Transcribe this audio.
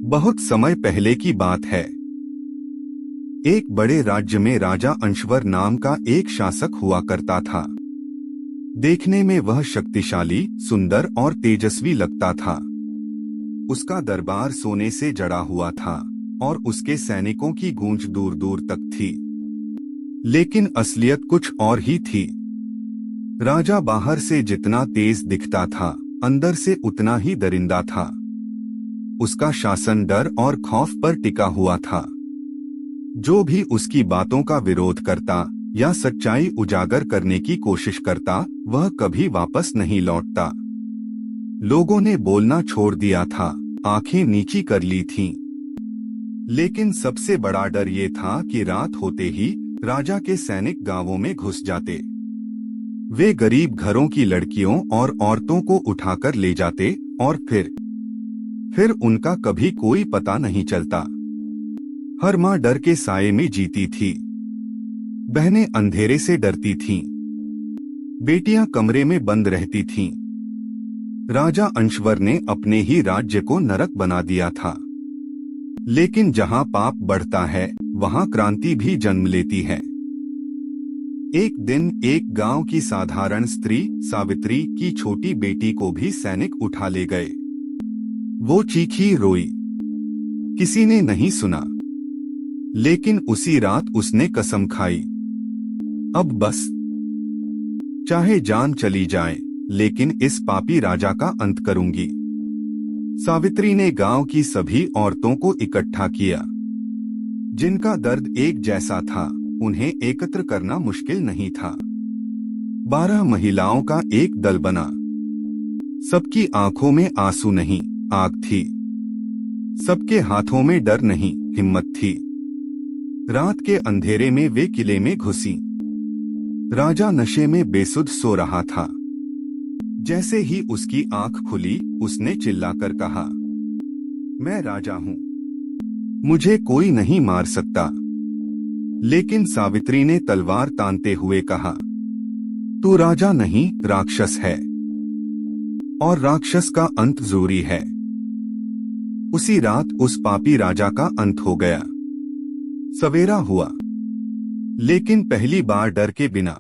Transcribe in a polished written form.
बहुत समय पहले की बात है। एक बड़े राज्य में राजा अंशवर नाम का एक शासक हुआ करता था। देखने में वह शक्तिशाली, सुंदर और तेजस्वी लगता था। उसका दरबार सोने से जड़ा हुआ था और उसके सैनिकों की गूंज दूर दूर तक थी। लेकिन असलियत कुछ और ही थी। राजा बाहर से जितना तेज दिखता था, अंदर से उतना ही दरिंदा था। उसका शासन डर और खौफ पर टिका हुआ था। जो भी उसकी बातों का विरोध करता या सच्चाई उजागर करने की कोशिश करता, वह कभी वापस नहीं लौटता। लोगों ने बोलना छोड़ दिया था, आंखें नीची कर ली थीं। लेकिन सबसे बड़ा डर ये था कि रात होते ही राजा के सैनिक गांवों में घुस जाते। वे गरीब घरों की लड़कियों और औरतों को उठाकर ले जाते और फिर उनका कभी कोई पता नहीं चलता। हर माँ डर के साये में जीती थी। बहनें अंधेरे से डरती थीं। बेटियां कमरे में बंद रहती थीं। राजा अंशवर ने अपने ही राज्य को नरक बना दिया था। लेकिन जहां पाप बढ़ता है, वहां क्रांति भी जन्म लेती है। एक दिन एक गांव की साधारण स्त्री सावित्री की छोटी बेटी को भी सैनिक उठा ले गए। वो चीखी, रोई। किसी ने नहीं सुना। लेकिन उसी रात उसने कसम खाई, अब बस, चाहे जान चली जाए, लेकिन इस पापी राजा का अंत करूंगी। सावित्री ने गांव की सभी औरतों को इकट्ठा किया। जिनका दर्द एक जैसा था, उन्हें एकत्र करना मुश्किल नहीं था। 12 महिलाओं का एक दल बना। सबकी आंखों में आंसू नहीं, आग थी। सबके हाथों में डर नहीं, हिम्मत थी। रात के अंधेरे में वे किले में घुसी। राजा नशे में बेसुध सो रहा था। जैसे ही उसकी आंख खुली, उसने चिल्लाकर कहा, मैं राजा हूं, मुझे कोई नहीं मार सकता। लेकिन सावित्री ने तलवार तानते हुए कहा, तू राजा नहीं, राक्षस है, और राक्षस का अंत जरूरी है। उसी रात उस पापी राजा का अंत हो गया। सवेरा हुआ, लेकिन पहली बार डर के बिना।